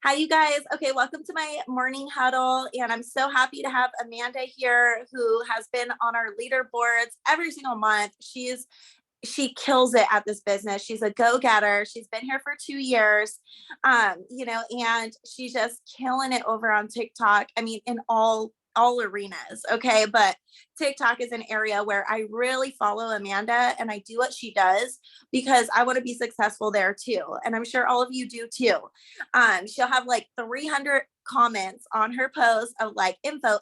Hi, you guys. Okay, welcome to my morning huddle. And I'm so happy to have Amanda here, who has been on our leaderboards every single month. She kills it at this business. She's a go-getter. She's been here for 2 years, and she's just killing it over on TikTok. I mean, in all arenas. Okay. But TikTok is an area where I really follow Amanda and I do what she does because I want to be successful there too. And I'm sure all of you do too. She'll have like 300 comments on her post of like info,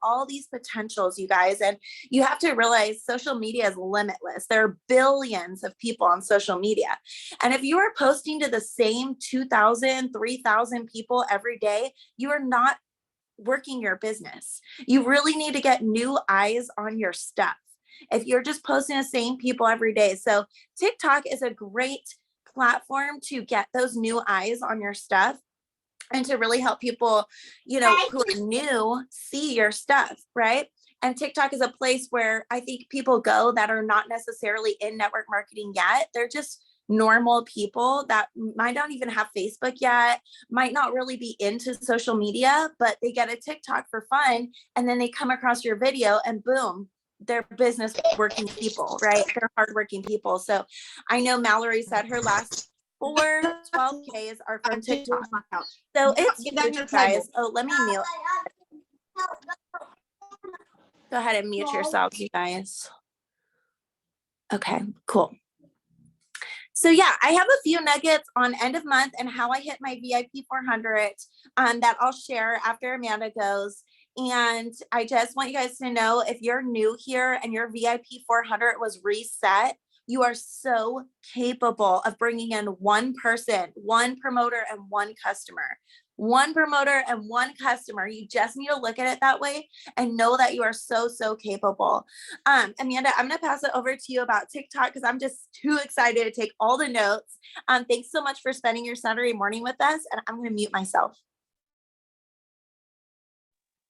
all these potentials, you guys. And you have to realize social media is limitless. There are billions of people on social media. And if you are posting to the same 2,000, 3,000 people every day, you are not working your business. You really need to get new eyes on your stuff if you're just posting the same people every day. So TikTok is a great platform to get those new eyes on your stuff and to really help people, who are new see your stuff, right? And TikTok is a place where I think people go that are not necessarily in network marketing yet. They're just normal people that might not even have Facebook yet, might not really be into social media, but they get a TikTok for fun. And then they come across your video and boom, they're business working people, right? They're hardworking people. So I know Mallory said her last 12Ks are from TikTok. So it's huge, guys. Oh, let me mute. Go ahead and mute yourselves, you guys. Okay, cool. So yeah, I have a few nuggets on end of month and how I hit my VIP 400 that I'll share after Amanda goes. And I just want you guys to know, if you're new here and your VIP 400 was reset, you are so capable of bringing in one person, one promoter, and one customer. One promoter and one customer. You just need to look at it that way and know that you are so capable. Amanda, I'm going to pass it over to you about TikTok because I'm just too excited to take all the notes. Thanks so much for spending your Saturday morning with us, and I'm going to mute myself.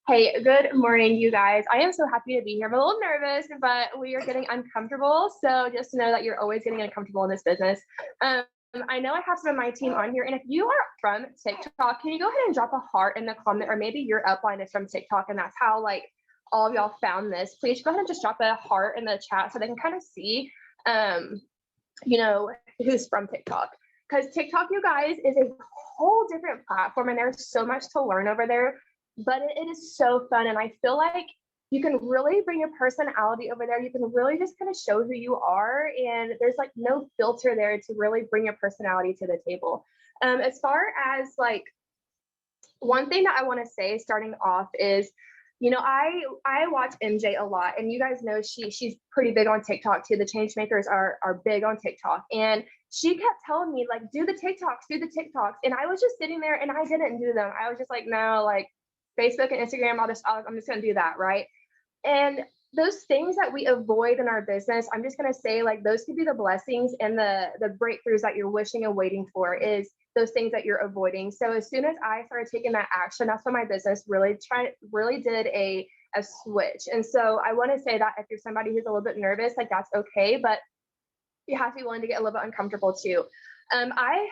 Hey, good morning, you guys. I am so happy to be here. I'm a little nervous, but we are getting uncomfortable. So just to know that you're always getting uncomfortable in this business. I know I have some of my team on here, and if you are from TikTok, can you go ahead and drop a heart in the comment, or maybe your upline is from TikTok and that's how like all of y'all found this. Please go ahead and just drop a heart in the chat so they can kind of see, who's from TikTok. Because TikTok, you guys, is a whole different platform, and there's so much to learn over there, but it is so fun. And I feel like you can really bring your personality over there. You can really just kind of show who you are. And there's like no filter there to really bring your personality to the table. As far as like, one thing that I want to say starting off is, I watch MJ a lot, and you guys know she's pretty big on TikTok too. The change makers are big on TikTok. And she kept telling me like, do the TikToks. And I was just sitting there and I didn't do them. I was just like, no, like Facebook and Instagram, I'm just going to do that. Right. And those things that we avoid in our business, I'm just going to say like, those could be the blessings and the breakthroughs that you're wishing and waiting for, is those things that you're avoiding. So as soon as I started taking that action, that's when my business really did a switch. And so I want to say that if you're somebody who's a little bit nervous, like that's okay, but you have to be willing to get a little bit uncomfortable too. I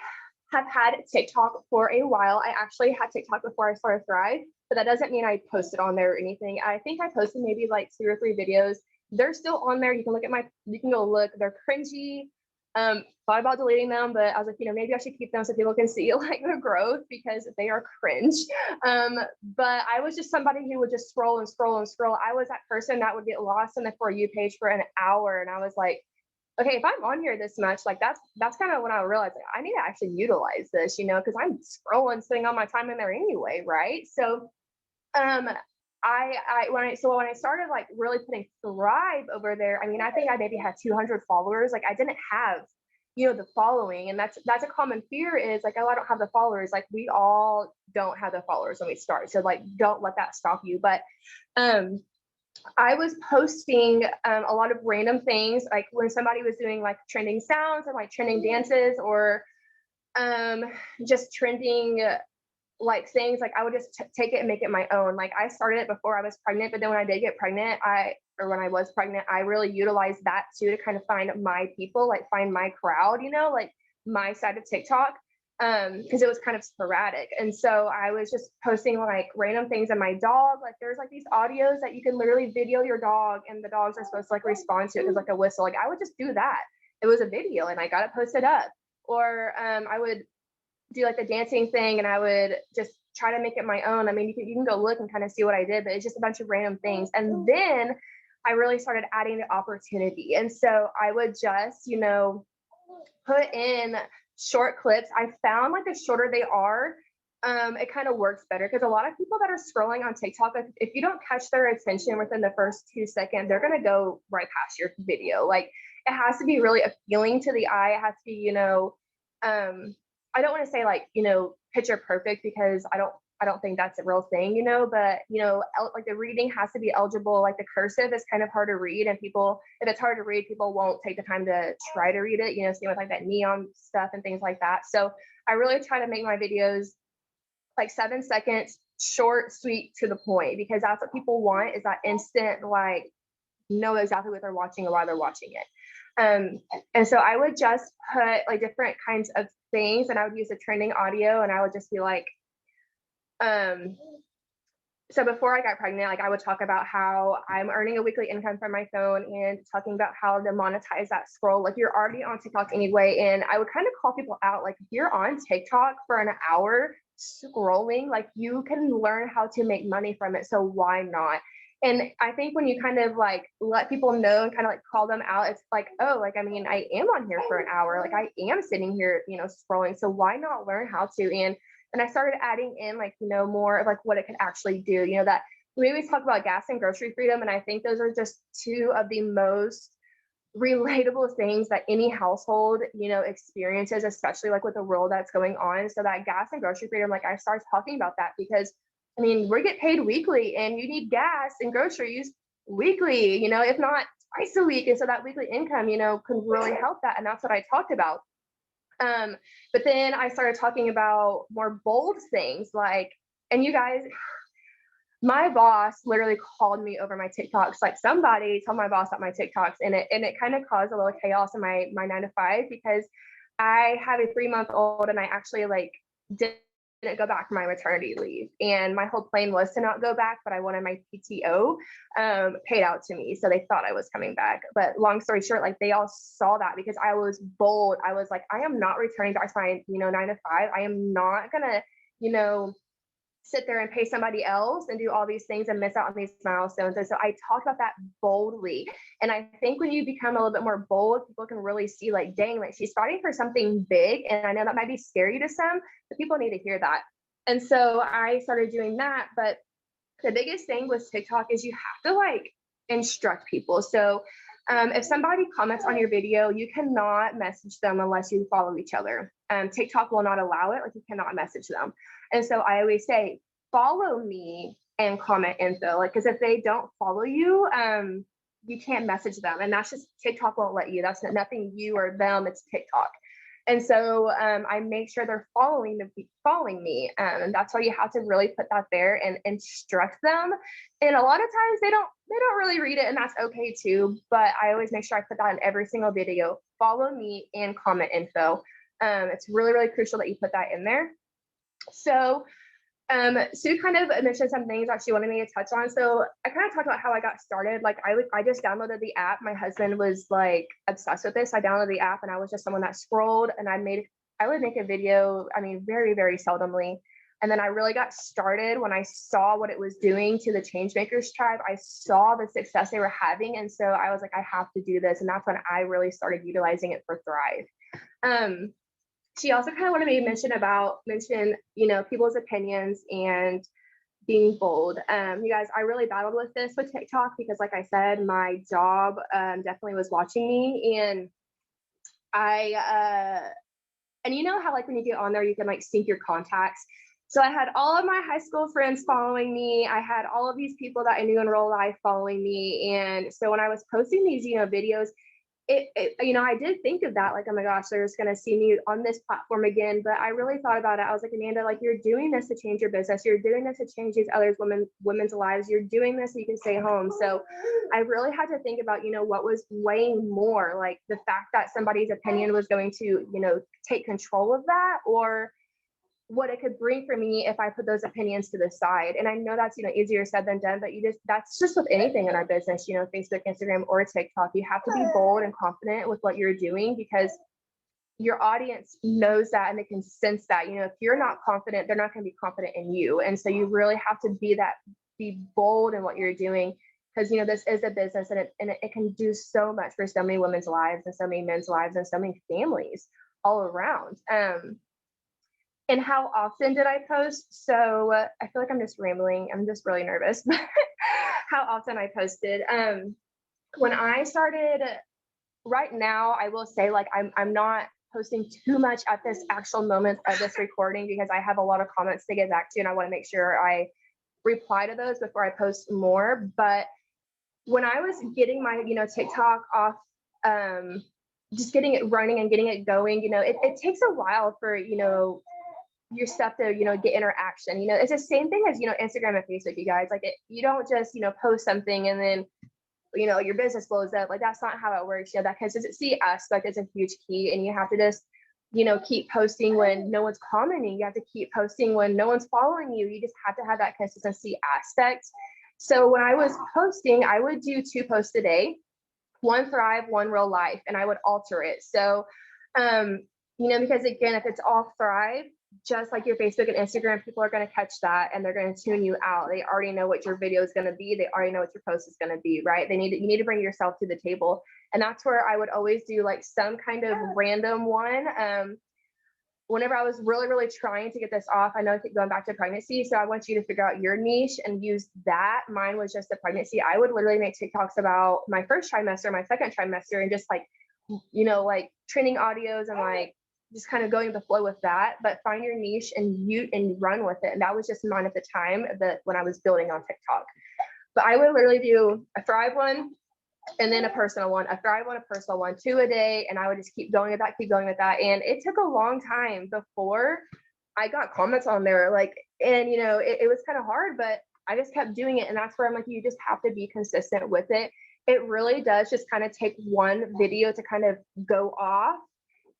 have had TikTok for a while. I actually had TikTok before I started Thrive, but that doesn't mean I posted on there or anything. I think I posted maybe like 2 or 3 videos. They're still on there. You can go look. They're cringy. Thought about deleting them, but I was like, maybe I should keep them so people can see like the growth, because they are cringe. But I was just somebody who would just scroll. I was that person that would get lost in the For You page for an hour. And I was like, okay, if I'm on here this much, like that's kind of when I realized like, I need to actually utilize this, because I'm scrolling, spending all my time in there anyway, right? So, when I started like really putting Thrive over there, I mean, I think I maybe had 200 followers. Like I didn't have, the following, and that's a common fear, is like, oh, I don't have the followers. Like we all don't have the followers when we start, so like don't let that stop you. But I was posting a lot of random things, like when somebody was doing like trending sounds or like trending dances, or just trending like things, like I would just take it and make it my own. Like I started it before I was pregnant, but then when I did get pregnant, when I was pregnant, I really utilized that too to kind of find my people, like find my crowd, like my side of TikTok. because it was kind of sporadic. And so I was just posting like random things, and my dog, like there's like these audios that you can literally video your dog and the dogs are supposed to like respond to it as like a whistle. Like I would just do that. It was a video and I got it posted up. Or I would do like the dancing thing and I would just try to make it my own. I mean, you can go look and kind of see what I did, but it's just a bunch of random things. And then I really started adding the opportunity. And so I would just, you know, put in short clips. I found like the shorter they are, it kind of works better, because a lot of people that are scrolling on TikTok, if you don't catch their attention within the first 2 seconds, they're going to go right past your video. Like it has to be really appealing to the eye. It has to be, you know, I don't want to say like, you know, picture perfect, because I don't think that's a real thing, you know, but you know, like the reading has to be eligible. Like the cursive is kind of hard to read, and people, if it's hard to read, people won't take the time to try to read it, you know, same with like that neon stuff and things like that. So I really try to make my videos like 7 seconds, short, sweet, to the point, because that's what people want, is that instant, like know exactly what they're watching and why they're watching it. And so I would just put like different kinds of things, and I would use a trending audio, and I would just be like, so before I got pregnant, like I would talk about how I'm earning a weekly income from my phone, and talking about how to monetize that scroll. Like you're already on TikTok anyway. And I would kind of call people out, like if you're on TikTok for an hour scrolling, like you can learn how to make money from it. So why not? And I think when you kind of like let people know and kind of like call them out, it's like, oh, like, I mean, I am on here for an hour. Like I am sitting here, you know, scrolling. So why not learn how to? And I started adding in like, you know, more of like what it could actually do, you know, that we always talk about gas and grocery freedom. And I think those are just two of the most relatable things that any household, you know, experiences, especially like with the world that's going on. So that gas and grocery freedom, like I started talking about that, because I mean, we get paid weekly, and you need gas and groceries weekly, you know, if not twice a week. And so that weekly income, you know, can really help that. And that's what I talked about. But then I started talking about more bold things, like, and you guys, my boss literally called me over my TikToks. Like somebody told my boss about my TikToks, and it kind of caused a little chaos in my 9 to 5, because I have a 3-month-old, and I actually like didn't go back from my maternity leave. And my whole plan was to not go back, but I wanted my PTO paid out to me. So they thought I was coming back. But long story short, like they all saw that, because I was bold. I was like, I am not returning back to my, you know, 9 to 5. I am not gonna, you know, sit there and pay somebody else and do all these things and miss out on these milestones. And so I talk about that boldly. And I think when you become a little bit more bold, people can really see like, dang, like she's fighting for something big. And I know that might be scary to some, but people need to hear that. And so I started doing that. But the biggest thing with TikTok is you have to like instruct people. So if somebody comments on your video, you cannot message them unless you follow each other. TikTok will not allow it. Like you cannot message them. And so I always say, follow me and comment info. Like, because if they don't follow you, you can't message them. And that's just, TikTok won't let you. That's nothing you or them, it's TikTok. And so I make sure they're following me. And that's why you have to really put that there and instruct them. And a lot of times they don't really read it, and that's okay too. But I always make sure I put that in every single video. Follow me and comment info. It's really, really crucial that you put that in there. So Sue kind of mentioned some things that she wanted me to touch on. So I kind of talked about how I got started. Like I just downloaded the app. My husband was like obsessed with this. I downloaded the app, and I was just someone that scrolled, and I would make a video, I mean, very, very seldomly. And then I really got started when I saw what it was doing to the Changemakers tribe. I saw the success they were having. And so I was like, I have to do this. And that's when I really started utilizing it for Thrive. She also kind of wanted me to mention, you know, people's opinions and being bold. You guys, I really battled with this with TikTok, because like I said, my job definitely was watching me. And and you know how like when you get on there, you can like sync your contacts. So I had all of my high school friends following me. I had all of these people that I knew in real life following me. And so when I was posting these, you know, videos, I did think of that, like, oh my gosh, they're just gonna see me on this platform again. But I really thought about it. I was like, Amanda, like, you're doing this to change your business. You're doing this to change these other women's lives. You're doing this so you can stay home. So I really had to think about, what was weighing more, like the fact that somebody's opinion was going to, take control of that, or what it could bring for me if I put those opinions to the side. And I know that's, easier said than done, but that's just with anything in our business, Facebook, Instagram, or TikTok. You have to be bold and confident with what you're doing, because your audience knows that and they can sense that. If you're not confident, they're not going to be confident in you. And so you really have to be bold in what you're doing, because this is a business, and it can do so much for so many women's lives and so many men's lives and so many families all around. And how often did I post? So I feel like I'm just rambling. I'm just really nervous. How often I posted. When I started, right now, I will say, like, I'm not posting too much at this actual moment of this recording, because I have a lot of comments to get back to, and I want to make sure I reply to those before I post more. But when I was getting my, TikTok off, just getting it running and getting it going, it takes a while for, your stuff to, get interaction. It's the same thing as, Instagram and Facebook, you guys. Like, you don't just, post something and then, your business blows up. Like, that's not how it works. That consistency aspect is a huge key, and you have to just, keep posting when no one's commenting. You have to keep posting when no one's following you. You just have to have that consistency aspect. So when I was posting, I would do 2 posts a day, 1 Thrive, 1 Real Life, and I would alter it. So, because again, if it's all Thrive, just like your Facebook and Instagram, people are going to catch that and they're going to tune you out. They already know what your video is going to be. They already know what your post is going to be, right? You need to bring yourself to the table. And that's where I would always do, like, some kind of random one. Whenever I was really, really trying to get this off, I know I keep going back to pregnancy. So I want you to figure out your niche and use that. Mine was just the pregnancy. I would literally make TikToks about my first trimester, my second trimester, and just like training audios and like just kind of going with the flow with that. But find your niche and run with it. And that was just mine at the time when I was building on TikTok. But I would literally do a Thrive one, and then a personal one, a Thrive one, a personal one, 2 a day. And I would just keep going with that. And it took a long time before I got comments on there. And it was kind of hard, but I just kept doing it. And that's where I'm like, you just have to be consistent with it. It really does just kind of take one video to kind of go off,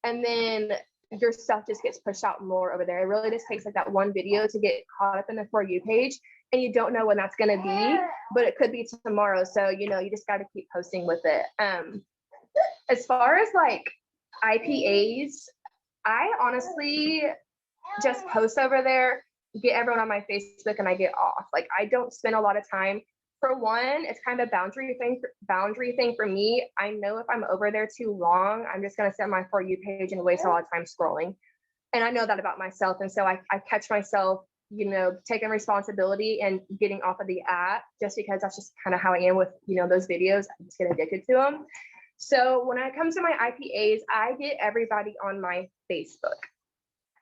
and then your stuff just gets pushed out more over there. It really just takes like that one video to get caught up in the For You page. And you don't know when that's going to be, but it could be tomorrow. So, you just got to keep posting with it. As far as like IPAs, I honestly just post over there, get everyone on my Facebook, and I get off. Like, I don't spend a lot of time. For one, it's kind of a boundary thing for me. I know if I'm over there too long, I'm just going to set my For You page and waste a lot of time scrolling. And I know that about myself. And so I catch myself, taking responsibility and getting off of the app, just because that's just kind of how I am with, those videos. I just get addicted to them. So when it comes to my IPAs, I get everybody on my Facebook.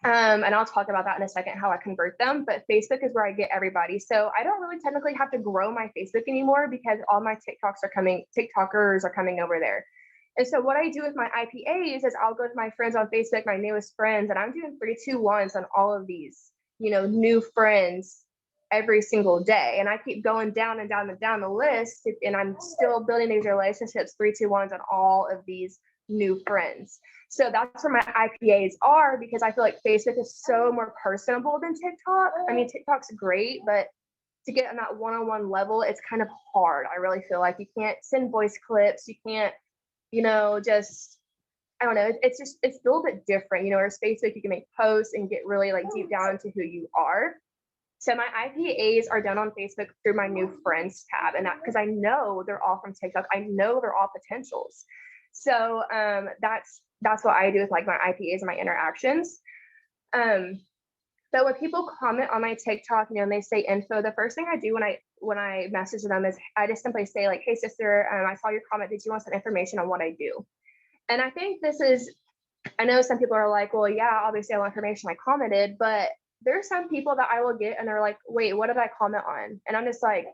And I'll talk about that in a second, how I convert them. But Facebook is where I get everybody. So I don't really technically have to grow my Facebook anymore, because all my TikTokers are coming over there. And so what I do with my IPAs is I'll go with my friends on Facebook, my newest friends, and I'm doing 3-2-1s on all of these, new friends every single day. And I keep going down and down and down the list, and I'm still building these relationships, 3-2-1s on all of these new friends. So that's where my IPAs are, because I feel like Facebook is so more personable than TikTok. I mean, TikTok's great, but to get on that one-on-one level, it's kind of hard. I really feel like you can't send voice clips. You can't, I don't know. It's a little bit different, whereas Facebook, you can make posts and get really like deep down into who you are. So my IPAs are done on Facebook through my new friends tab, and that because I know they're all from TikTok. I know they're all potentials. So that's what I do with like my IPAs and my interactions. So when people comment on my TikTok, and they say info, the first thing I do when I message them is I just simply say like, hey sister, I saw your comment. Did you want some information on what I do? And I think I know some people are like, well, yeah, obviously I want information. I commented, but there's some people that I will get and they're like, wait, what did I comment on? And I'm just like,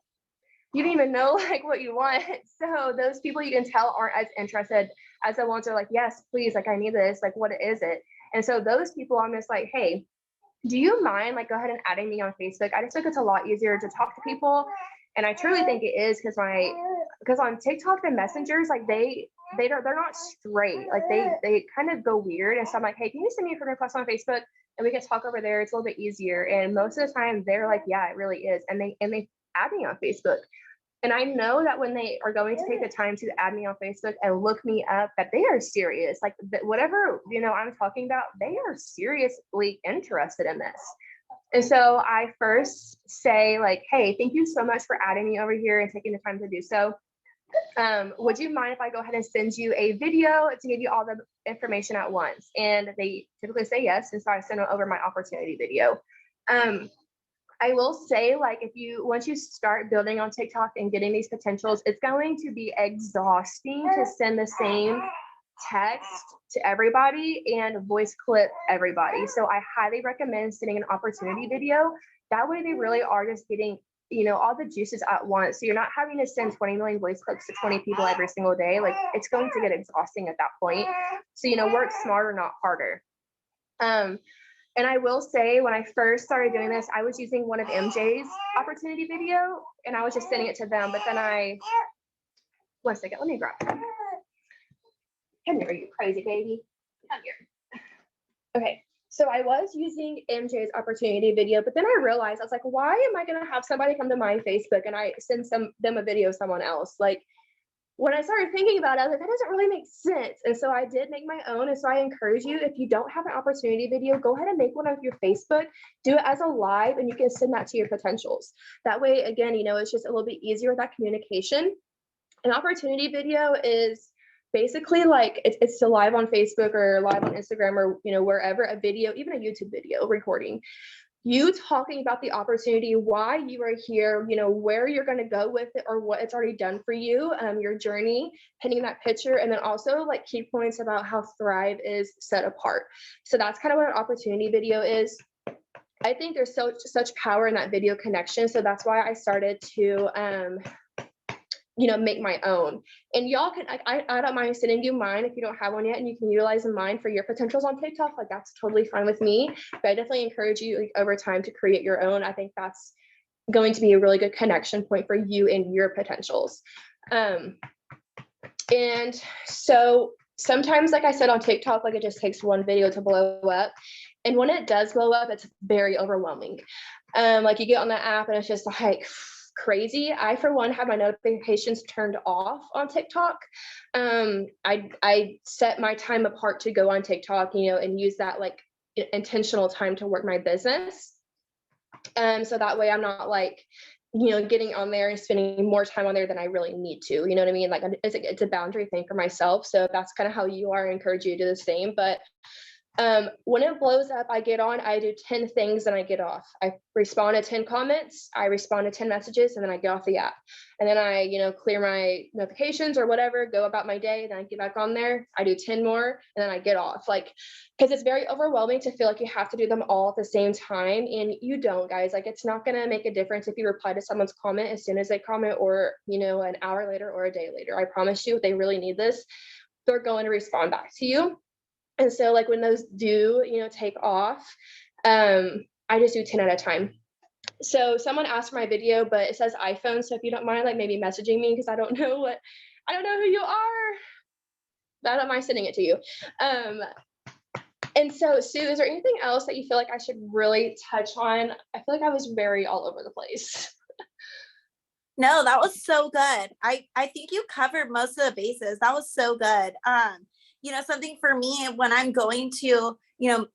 you didn't even know like what you want. So those people, you can tell, aren't as interested as the ones that are like, yes, please, like, I need this, like, what is it? And so those people, I'm just like, hey, do you mind, like, go ahead and adding me on Facebook? I just think it's a lot easier to talk to people. And I truly think it is, because on TikTok, the messengers, like, they're not straight. Like, they kind of go weird. And so I'm like, hey, can you send me a friend request on Facebook and we can talk over there? It's a little bit easier. And most of the time they're like, yeah, it really is. And they add me on Facebook. And I know that when they are going to take the time to add me on Facebook and look me up, that they are serious. Like, whatever, I'm talking about, they are seriously interested in this. And so I first say, like, hey, thank you so much for adding me over here and taking the time to do so. Would you mind if I go ahead and send you a video to give you all the information at once? And they typically say yes. And so I send them over my opportunity video. I will say, like, once you start building on TikTok and getting these potentials, it's going to be exhausting to send the same text to everybody and voice clip everybody. So I highly recommend sending an opportunity video. That way they really are just getting, all the juices at once. So you're not having to send 20 million voice clips to 20 people every single day. Like, it's going to get exhausting at that point. So, work smarter, not harder. And I will say, when I first started doing this, I was using one of MJ's opportunity video and I was just sending it to them. But then one second, let me grab them. Come here, you crazy baby. Come here. Okay, so I was using MJ's opportunity video, but then I realized, I was like, why am I going to have somebody come to my Facebook and I send them a video of someone else? Like, when I started thinking about it, I was like, that doesn't really make sense. And so I did make my own. And so I encourage you, if you don't have an opportunity video, go ahead and make one of your Facebook, do it as a live, and you can send that to your potentials. That way, again, it's just a little bit easier with that communication. An opportunity video is basically like, it's still live on Facebook or live on Instagram or, wherever, a video, even a YouTube video recording. You talking about the opportunity, why you are here, where you're going to go with it or what it's already done for you, your journey, painting that picture, and then also like key points about how Thrive is set apart. So that's kind of what an opportunity video is. I think there's such power in that video connection. So that's why I started to, make my own. And y'all can, I don't mind sending you mine if you don't have one yet, and you can utilize mine for your potentials on TikTok. Like, that's totally fine with me. But I definitely encourage you, like, over time to create your own. I think that's going to be a really good connection point for you and your potentials. And so sometimes, like I said, on TikTok, like, it just takes one video to blow up. And when it does blow up, it's very overwhelming. Like, you get on the app and it's just like crazy. I, for one, have my notifications turned off on TikTok. I set my time apart to go on TikTok, and use that like intentional time to work my business. So that way I'm not like, getting on there and spending more time on there than I really need to, you know what I mean? Like, it's a boundary thing for myself. So if that's kind of how you are, I encourage you to do the same. But when it blows up, I get on, I do 10 things and I get off. I respond to 10 comments, I respond to 10 messages, and then I get off the app. And then I, clear my notifications or whatever, go about my day, then I get back on there, I do 10 more, and then I get off. Like, because it's very overwhelming to feel like you have to do them all at the same time. And you don't, guys. Like, it's not going to make a difference if you reply to someone's comment as soon as they comment, or, an hour later or a day later. I promise you, if they really need this, they're going to respond back to you. And so, like, when those do, take off, I just do 10 at a time. So someone asked for my video, but it says iPhone. So if you don't mind, like, maybe messaging me, because I don't know who you are, but I don't mind sending it to you. And so, Sue, is there anything else that you feel like I should really touch on? I feel like I was very all over the place. No, that was so good. I think you covered most of the bases. That was so good. Something for me when I'm going to,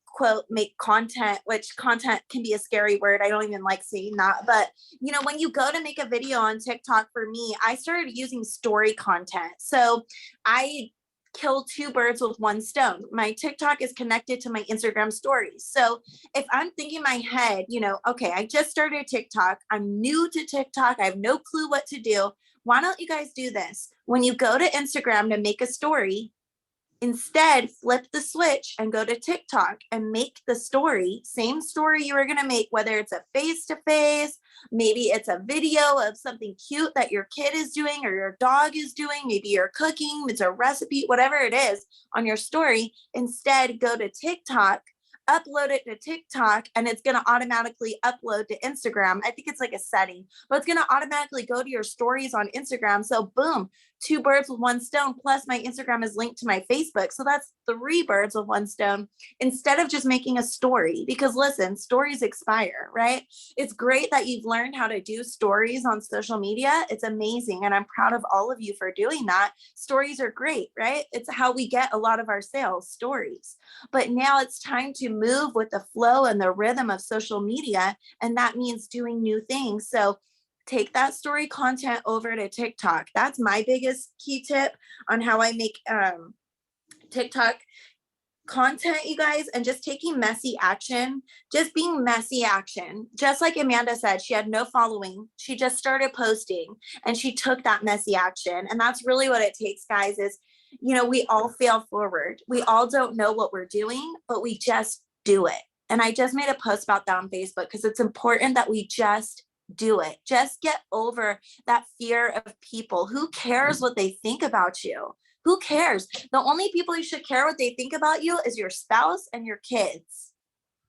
quote, make content, which content can be a scary word. I don't even like saying that. But, when you go to make a video on TikTok, for me, I started using story content. So I kill two birds with one stone. My TikTok is connected to my Instagram stories. So if I'm thinking in my head, okay, I just started TikTok, I'm new to TikTok, I have no clue what to do. Why don't you guys do this? When you go to Instagram to make a story, Instead, flip the switch and go to TikTok and make the story, same story you were going to make, whether it's a face-to-face, maybe it's a video of something cute that your kid is doing or your dog is doing, maybe you're cooking, it's a recipe, whatever it is on your story. Instead, go to TikTok, upload it to TikTok, and it's going to automatically upload to Instagram. I think it's like a setting, but it's going to automatically go to your stories on Instagram. So boom, 2 birds with 1 stone. Plus my Instagram is linked to my Facebook. So that's 3 birds with 1 stone instead of just making a story. Because listen, stories expire, right? It's great that you've learned how to do stories on social media. It's amazing. And I'm proud of all of you for doing that. Stories are great, right? It's how we get a lot of our sales, stories. But now it's time to move with the flow and the rhythm of social media. And that means doing new things. So take that story content over to TikTok. That's my biggest key tip on how I make TikTok content, you guys, and just taking messy action, just being messy action. Just like Amanda said, she had no following. She just started posting and she took that messy action. And that's really what it takes, guys, is, you know, we all fail forward. We all don't know what we're doing, but we just do it. And I just made a post about that on Facebook because it's important that we just do it. Just get over that fear of people. Who cares what they think about you? Who cares? The only people you should care what they think about you is your spouse and your kids.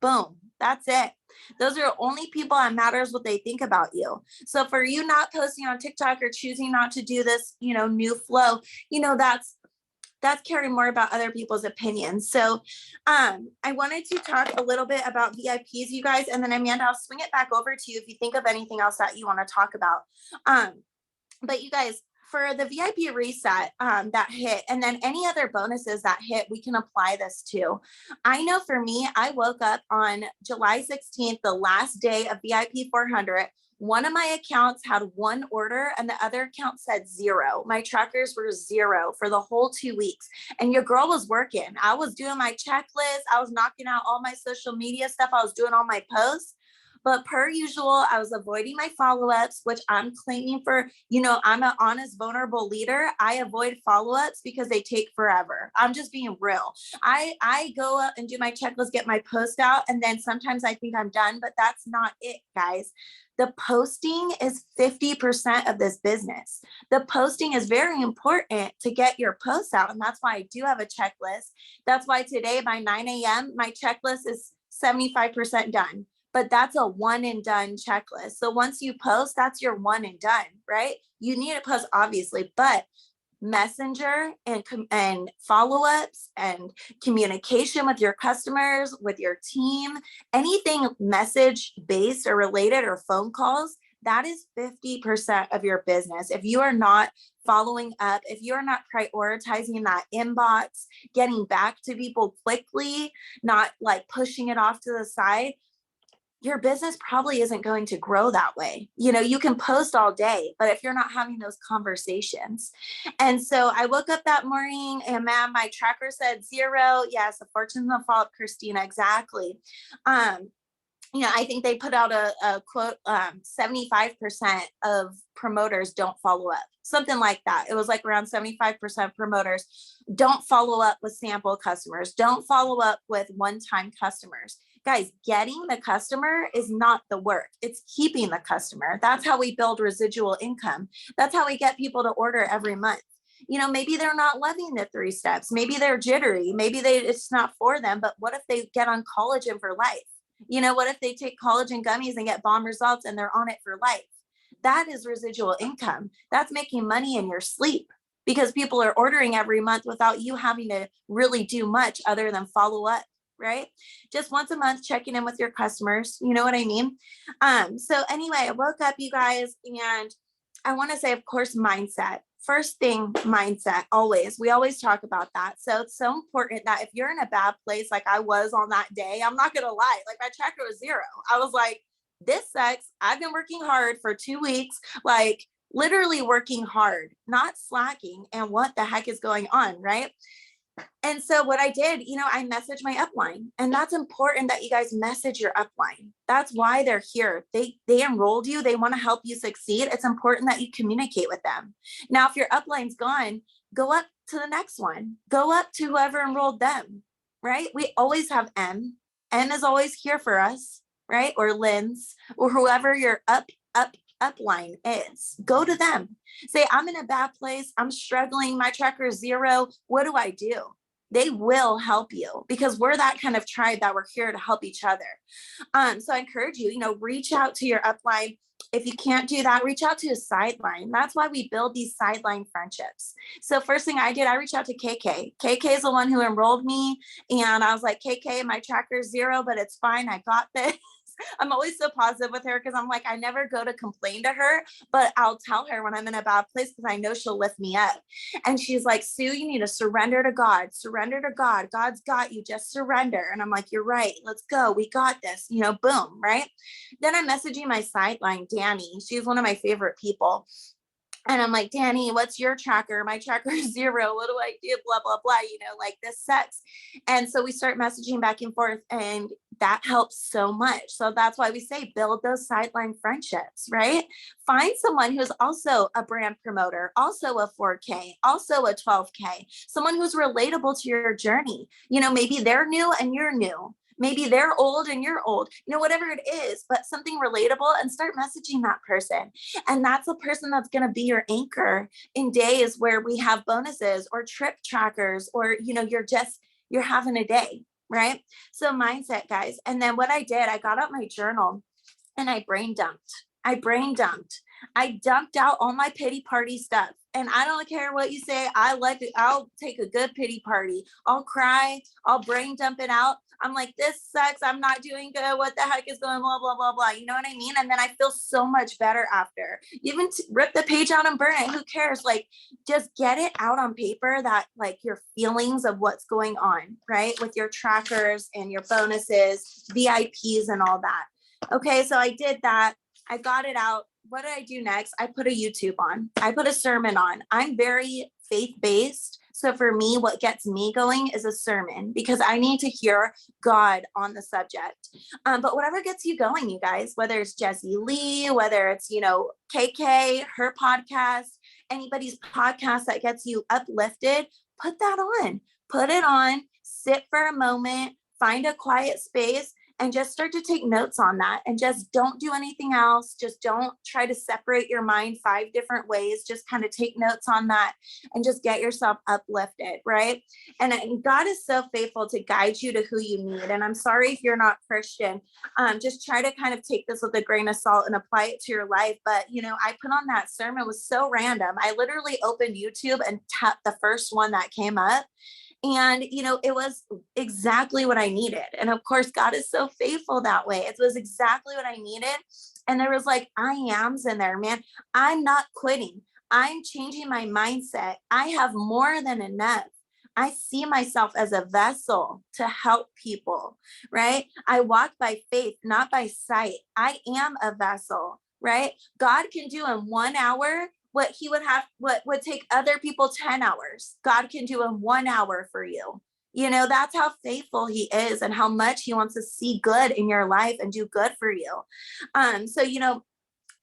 Boom. That's it. Those are the only people that matters what they think about you. So for you not posting on TikTok or choosing not to do this, you know, new flow, you know, that's caring more about other people's opinions. So I wanted to talk a little bit about VIPs, you guys, and then Amanda, I'll swing it back over to you if you think of anything else that you want to talk about. But you guys, for the VIP reset that hit, and then any other bonuses that hit, we can apply this to. I know for me, I woke up on July 16th, the last day of VIP 400. One of my accounts had 1 order and the other account said 0. My trackers were 0 for the whole 2 weeks. And your girl was working. I was doing my checklist. I was knocking out all my social media stuff. I was doing all my posts. But per usual, I was avoiding my follow-ups, which I'm claiming for, you know, I'm an honest, vulnerable leader. I avoid follow-ups because they take forever. I'm just being real. I go up and do my checklist, get my post out, and then sometimes I think I'm done, but that's not it, guys. The posting is 50% of this business. The posting is very important to get your posts out. And that's why I do have a checklist. That's why today by 9 a.m., my checklist is 75% done. But that's a one and done checklist. So once you post, that's your one and done, right? You need to post, obviously, but messenger and follow-ups and communication with your customers, with your team, anything message based or related or phone calls, that is 50% of your business. If you are not following up, if you're not prioritizing that inbox, getting back to people quickly, not like pushing it off to the side, your business probably isn't going to grow that way. You know, you can post all day, but if you're not having those conversations. And so I woke up that morning and my tracker said 0. Yes, the fortune's gonna fall up, Christina, exactly. You know, I think they put out a quote, 75% of promoters don't follow up, something like that. It was like around 75% promoters don't follow up with sample customers, don't follow up with one-time customers. Guys, getting the customer is not the work. It's keeping the customer. That's how we build residual income. That's how we get people to order every month. You know, maybe they're not loving the 3 steps. Maybe they're jittery. Maybe it's not for them. But what if they get on collagen for life? You know, what if they take collagen gummies and get bomb results and they're on it for life? That is residual income. That's making money in your sleep because people are ordering every month without you having to really do much other than follow up. Right? Just once a month, checking in with your customers. You know what I mean? So anyway, I woke up, you guys, and I want to say, of course, mindset. First thing, mindset, always. We always talk about that. So it's so important that if you're in a bad place, like I was on that day, I'm not going to lie, like my tracker was 0. I was like, this sucks. I've been working hard for 2 weeks, like literally working hard, not slacking. And what the heck is going on? Right? And so what I did, you know, I messaged my upline, and that's important that you guys message your upline. That's why they're here. They enrolled you. They want to help you succeed. It's important that you communicate with them. Now, if your upline's gone, go up to the next one. Go up to whoever enrolled them, right? We always have N. N is always here for us, right? Or Lynn's, or whoever your upline is. Go to them. Say, I'm in a bad place. I'm struggling. My tracker is 0. What do I do? They will help you, because we're that kind of tribe that we're here to help each other. So I encourage you, reach out to your upline. If you can't do that, reach out to a sideline. That's why we build these sideline friendships. So first thing I did, I reached out to KK. KK is the one who enrolled me. And I was like, KK, my tracker is 0, but it's fine. I got this. I'm always so positive with her, because I'm like, I never go to complain to her, but I'll tell her when I'm in a bad place, because I know she'll lift me up. And she's like, Sue, you need to surrender to God. Surrender to God. God's got you. Just surrender. And I'm like, you're right. Let's go. We got this. Boom. Right. Then I'm messaging my sideline, Danny. She's one of my favorite people. And I'm like, Danny, what's your tracker? My tracker is 0. What do I do? Blah, blah, blah. Like, this sucks. And so we start messaging back and forth, and that helps so much. So that's why we say build those sideline friendships, right? Find someone who's also a brand promoter, also a 4K, also a 12K, someone who's relatable to your journey. Maybe they're new and you're new. Maybe they're old and you're old, whatever it is, but something relatable, and start messaging that person. And that's a person that's going to be your anchor in days where we have bonuses or trip trackers, or, you're having a day, right? So mindset, guys. And then what I did, I got out my journal and I brain dumped. I dumped out all my pity party stuff. And I don't care what you say. I like it. I'll take a good pity party. I'll cry. I'll brain dump it out. I'm like, this sucks. I'm not doing good. What the heck is going, blah, blah, blah, blah. You know what I mean? And then I feel so much better after. Even rip the page out and burn it. Who cares? Like, just get it out on paper, that like your feelings of what's going on, right? With your trackers and your bonuses, VIPs and all that. Okay. So I did that. I got it out. What did I do next? I put a YouTube on. I put a sermon on. I'm very faith-based. So for me, what gets me going is a sermon, because I need to hear God on the subject. But whatever gets you going, you guys, whether it's Jessie Lee, whether it's, KK, her podcast, anybody's podcast that gets you uplifted, put that on. Put it on, sit for a moment, find a quiet space, and just start to take notes on that, and just don't do anything else. Just don't try to separate your mind 5 different ways. Just kind of take notes on that and just get yourself uplifted, right? And God is so faithful to guide you to who you need. And I'm sorry if you're not Christian. Just try to kind of take this with a grain of salt and apply it to your life. But, I put on that sermon, it was so random. I literally opened YouTube and tapped the first one that came up. And, it was exactly what I needed. And of course, God is so faithful that way. It was exactly what I needed. And there was like, I am's in there, man. I'm not quitting. I'm changing my mindset. I have more than enough. I see myself as a vessel to help people, right? I walk by faith, not by sight. I am a vessel, right? God can do in 1 hour what would take other people 10 hours. God can do in 1 hour for you. That's how faithful he is, and how much he wants to see good in your life and do good for you. So,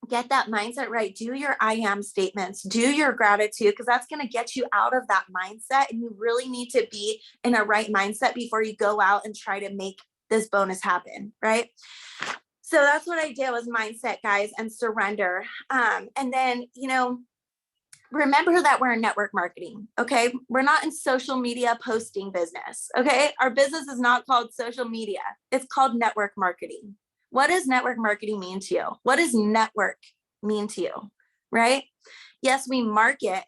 get that mindset right. Do your I am statements, do your gratitude, because that's going to get you out of that mindset. And you really need to be in a right mindset before you go out and try to make this bonus happen. Right. So that's what I did, was mindset, guys, and surrender. And then, remember that we're in network marketing. Okay. We're not in social media posting business. Okay. Our business is not called social media. It's called network marketing. What does network marketing mean to you? What does network mean to you? Right? Yes, we market,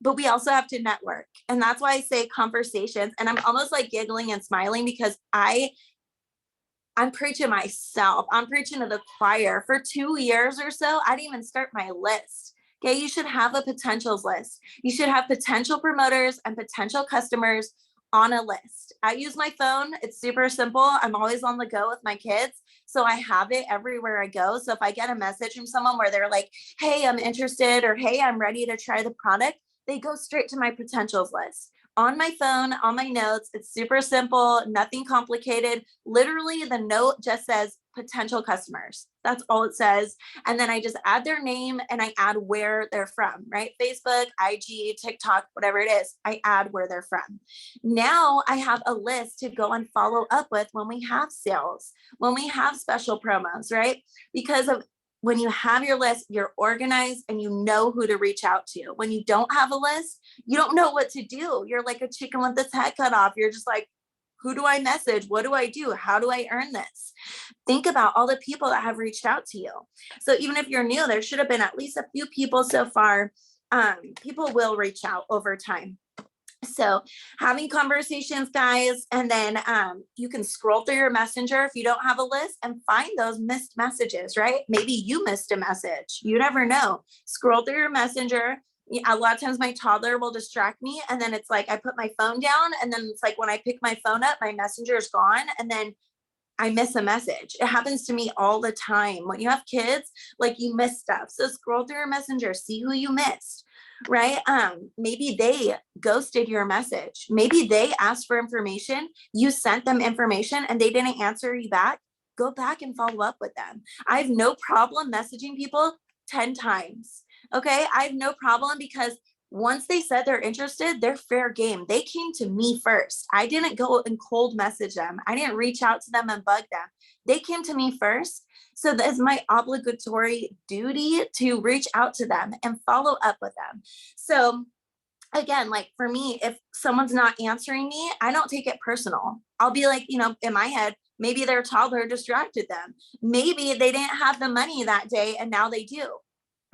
but we also have to network. And that's why I say conversations. And I'm almost like giggling and smiling, because I'm preaching myself. I'm preaching to the choir. For 2 years or so, I didn't even start my list. Okay. You should have a potentials list. You should have potential promoters and potential customers on a list. I use my phone. It's super simple. I'm always on the go with my kids. So I have it everywhere I go. So if I get a message from someone where they're like, hey, I'm interested, or hey, I'm ready to try the product, they go straight to my potentials list. On my phone, on my notes. It's super simple, nothing complicated. Literally, the note just says potential customers. That's all it says. And then I just add their name and I add where they're from, right? Facebook, IG, TikTok, whatever it is, I add where they're from. Now I have a list to go and follow up with when we have sales, when we have special promos, right? Because of when you have your list, you're organized and you know who to reach out to. When you don't have a list, you don't know what to do. You're like a chicken with its head cut off. You're just like, who do I message? What do I do? How do I earn this? Think about all the people that have reached out to you. So even if you're new, there should have been at least a few people so far. People will reach out over time. So having conversations, guys, and then you can scroll through your messenger if you don't have a list and find those missed messages, right? Maybe you missed a message. You never know. Scroll through your messenger. A lot of times my toddler will distract me, and then it's like I put my phone down, and then it's like when I pick my phone up, my messenger is gone, and then I miss a message. It happens to me all the time. When you have kids, like you miss stuff. So scroll through your messenger, see who you missed, right? Maybe they ghosted your message. Maybe they asked for information. You sent them information and they didn't answer you back. Go back and follow up with them. I have no problem messaging people 10 times. Okay. I have no problem because once they said they're interested, they're fair game. They came to me first. I didn't go and cold message them. I didn't reach out to them and bug them. They came to me first. So that's my obligatory duty to reach out to them and follow up with them. So again, like for me, if someone's not answering me, I don't take it personal. I'll be like, in my head, maybe their toddler distracted them. Maybe they didn't have the money that day and now they do.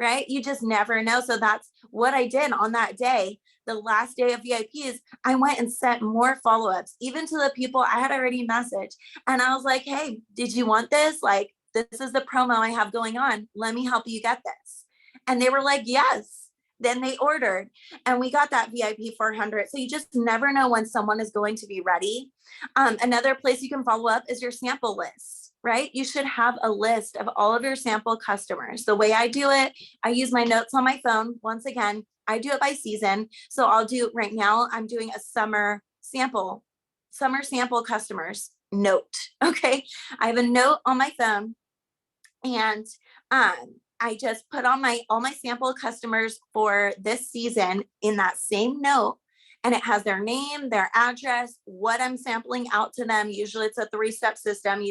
Right? You just never know. So that's what I did on that day. The last day of VIPs, I went and sent more follow-ups, even to the people I had already messaged. And I was like, hey, did you want this? Like, this is the promo I have going on. Let me help you get this. And they were like, yes. Then they ordered and we got that VIP 400. So you just never know when someone is going to be ready. Another place you can follow up is your sample list, right? You should have a list of all of your sample customers. The way I do it, I use my notes on my phone. Once again, I do it by season. So I'll do right now, I'm doing a summer sample customers note. Okay. I have a note on my phone and I just put on all my sample customers for this season in that same note. And it has their name, their address, what I'm sampling out to them. Usually it's a 3-step system,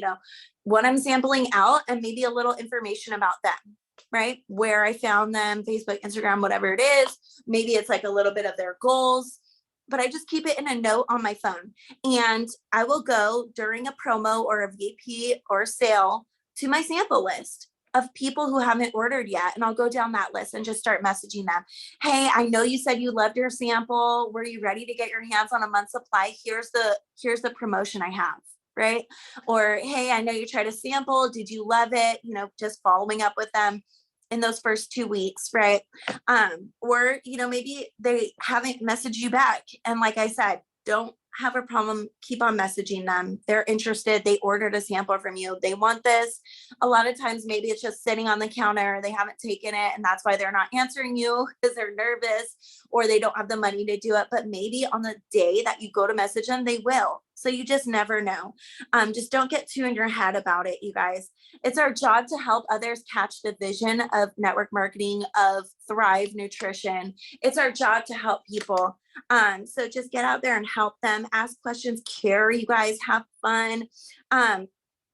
what I'm sampling out and maybe a little information about them, right? Where I found them, Facebook, Instagram, whatever it is. Maybe it's like a little bit of their goals, but I just keep it in a note on my phone. And I will go during a promo or a VP or a sale to my sample list of people who haven't ordered yet. And I'll go down that list and just start messaging them. Hey, I know you said you loved your sample. Were you ready to get your hands on a month's supply? Here's the promotion I have, right? Or, hey, I know you tried a sample. Did you love it? Just following up with them in those first 2 weeks, right? Or, maybe they haven't messaged you back. And like I said, don't have a problem. Keep on messaging them. They're interested. They ordered a sample from you. They want this. A lot of times, maybe it's just sitting on the counter. They haven't taken it. And that's why they're not answering you because they're nervous or they don't have the money to do it. But maybe on the day that you go to message them, they will. So you just never know. Just don't get too in your head about it, you guys. It's our job to help others catch the vision of network marketing, of Thrive Nutrition. It's our job to help people. So just get out there and help them, ask questions, care, you guys, have fun.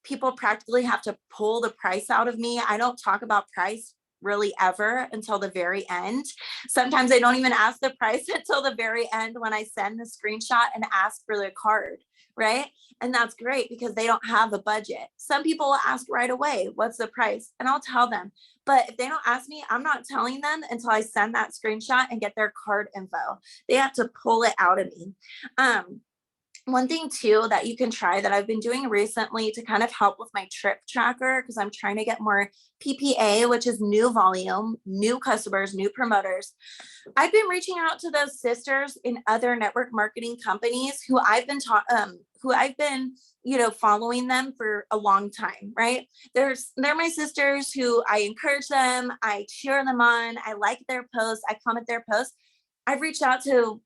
People practically have to pull the price out of me. I don't talk about price really ever until the very end. Sometimes I don't even ask the price until the very end when I send the screenshot and ask for the card, right? And that's great because they don't have a budget. Some people will ask right away, what's the price? And I'll tell them. But if they don't ask me, I'm not telling them until I send that screenshot and get their card info. They have to pull it out of me. One thing too that you can try that I've been doing recently to kind of help with my trip tracker, because I'm trying to get more PPA, which is new volume, new customers, new promoters. I've been reaching out to those sisters in other network marketing companies who I've been following them for a long time, right? They're my sisters who I encourage them. I cheer them on. I like their posts. I comment their posts. I've reached out to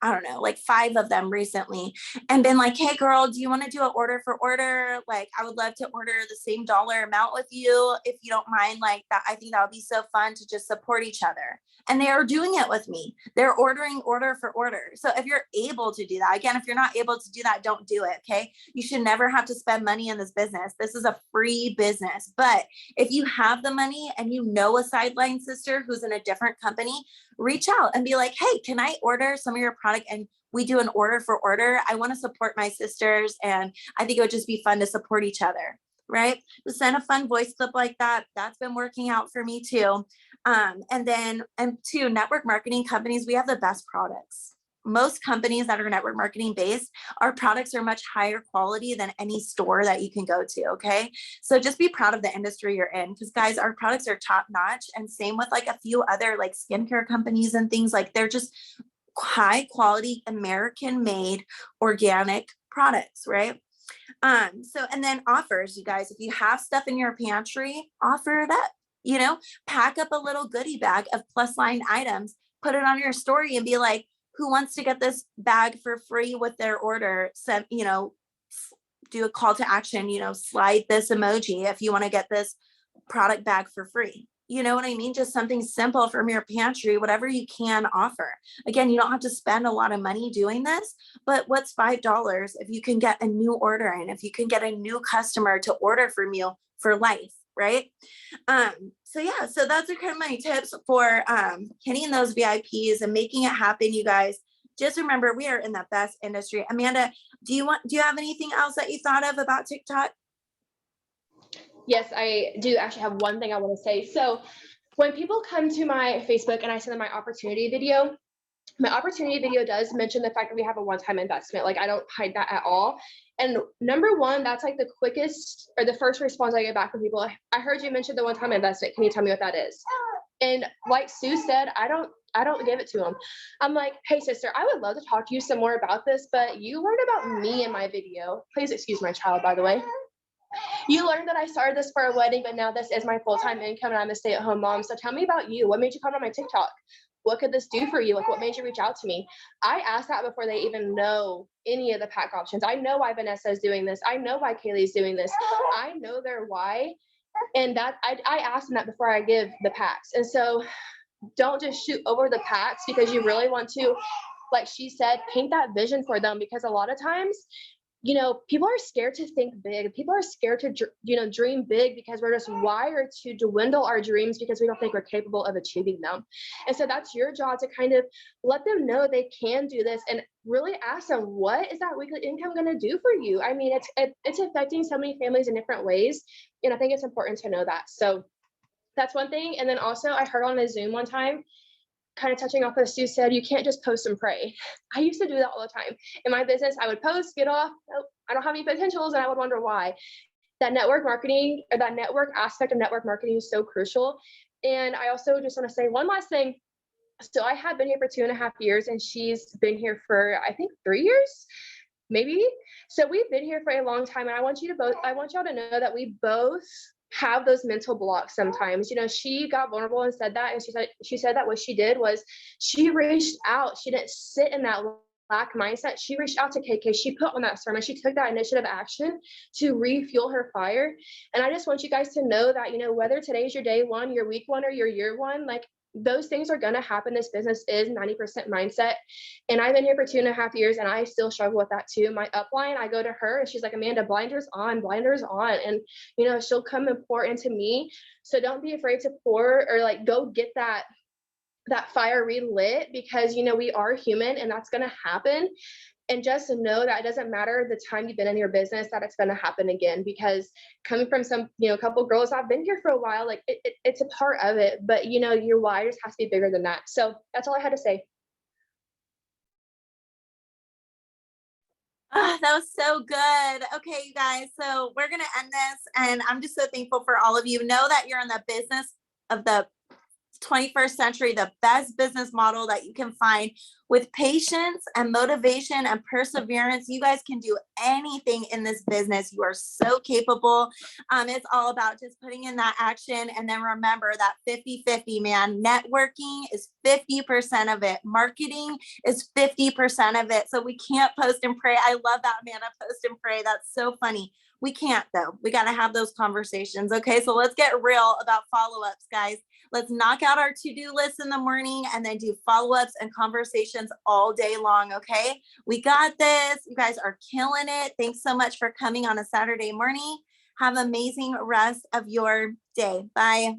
I don't know, like 5 of them recently, and been like, hey girl, do you want to do an order for order? Like, I would love to order the same dollar amount with you if you don't mind. Like that, I think that would be so fun to just support each other. And they are doing it with me. They're ordering order for order. So if you're able to do that, again, if you're not able to do that, don't do it. Okay. You should never have to spend money in this business. This is a free business. But if you have the money and you know a sideline sister who's in a different company, reach out and be like, hey, can I order some of your product? And we do an order for order. I want to support my sisters. And I think it would just be fun to support each other. Right. Just send a fun voice clip like that. That's been working out for me too. And to network marketing companies, we have the best products. Most companies that are network marketing based, our products are much higher quality than any store that you can go to. Okay. So just be proud of the industry you're in, because guys, our products are top notch. And same with like a few other like skincare companies and things, like they're just high quality, American made, organic products. Right. So, and then offers, you guys, if you have stuff in your pantry, offer it up, pack up a little goodie bag of plus line items, put it on your story and be like, who wants to get this bag for free with their order? Send, do a call to action, slide this emoji if you want to get this product bag for free. You know what I mean? Just something simple from your pantry, whatever you can offer. Again, you don't have to spend a lot of money doing this, but what's $5 if you can get a new order in, if you can get a new customer to order from you for life, right? So yeah, so that's kind of my tips for hitting those VIPs and making it happen, you guys. Just remember, we are in the best industry. Amanda, do you have anything else that you thought of about TikTok? Yes, I do actually have one thing I want to say. So when people come to my Facebook and I send them my opportunity video does mention the fact that we have a one-time investment. Like, I don't hide that at all. And number one, that's like the quickest or the first response I get back from people. I heard you mention the one-time investment. Can you tell me what that is? And like Sue said, I don't give it to them. I'm like, hey sister, I would love to talk to you some more about this, but you learned about me in my video. Please excuse my child, by the way. You learned that I started this for a wedding, but now this is my full-time income and I'm a stay-at-home mom. So tell me about you. What made you come on my TikTok? What could this do for you? Like, what made you reach out to me? I asked that before they even know any of the pack options. I know why Vanessa is doing this. I know why Kaylee's doing this. I know their why. And that I asked them that before I give the packs. And so don't just shoot over the packs because you really want to, like she said, paint that vision for them, because a lot of times, people are scared to think big. People are scared to, dream big because we're just wired to dwindle our dreams because we don't think we're capable of achieving them. And so that's your job to kind of let them know they can do this and really ask them, what is that weekly income going to do for you? I mean, it's affecting so many families in different ways. And I think it's important to know that. So that's one thing. And then also I heard on a Zoom one time, kind of touching off what Sue said, you can't just post and pray. I used to do that all the time. In my business, I would post, get off, oh, I don't have any potentials, and I would wonder why. That network marketing, or that network aspect of network marketing is so crucial. And I also just want to say one last thing. So I have been here for 2.5 years, and she's been here for, I think, 3 years, maybe. So we've been here for a long time, and I want y'all to know that we both have those mental blocks sometimes. She got vulnerable and said that, and she said that what she did was she reached out. She didn't sit in that lack mindset. She reached out to KK. She put on that sermon. She took that initiative action to refuel her fire. And I just want you guys to know that, whether today's your day one, your week one, or your year one, like, those things are going to happen. This business is 90% mindset. And I've been here for 2.5 years and I still struggle with that too. My upline, I go to her and she's like, Amanda, blinders on. And, she'll come and pour into me. So don't be afraid to pour or like, go get that fire relit, because, we are human and that's going to happen. And just know that it doesn't matter the time you've been in your business, that it's going to happen again, because coming from some, couple girls, I've been here for a while, like it's a part of it, but your why just has to be bigger than that. So that's all I had to say. Oh, that was so good. Okay, you guys, so we're going to end this, and I'm just so thankful for all of you. Know that you're in the business of the 21st century, the best business model that you can find with patience and motivation and perseverance, you guys can do anything in this business. You are so capable. It's all about just putting in that action. And then remember that 50-50, man. Networking is 50% of it. Marketing is 50% of it. So we can't post and pray. I love that, Amanda. Post and pray. That's so funny. We can't, though. We got to have those conversations. Okay, so let's get real about follow-ups, guys. Let's knock out our to-do list in the morning and then do follow-ups and conversations all day long. Okay, we got this. You guys are killing it. Thanks so much for coming on a Saturday morning. Have an amazing rest of your day. Bye.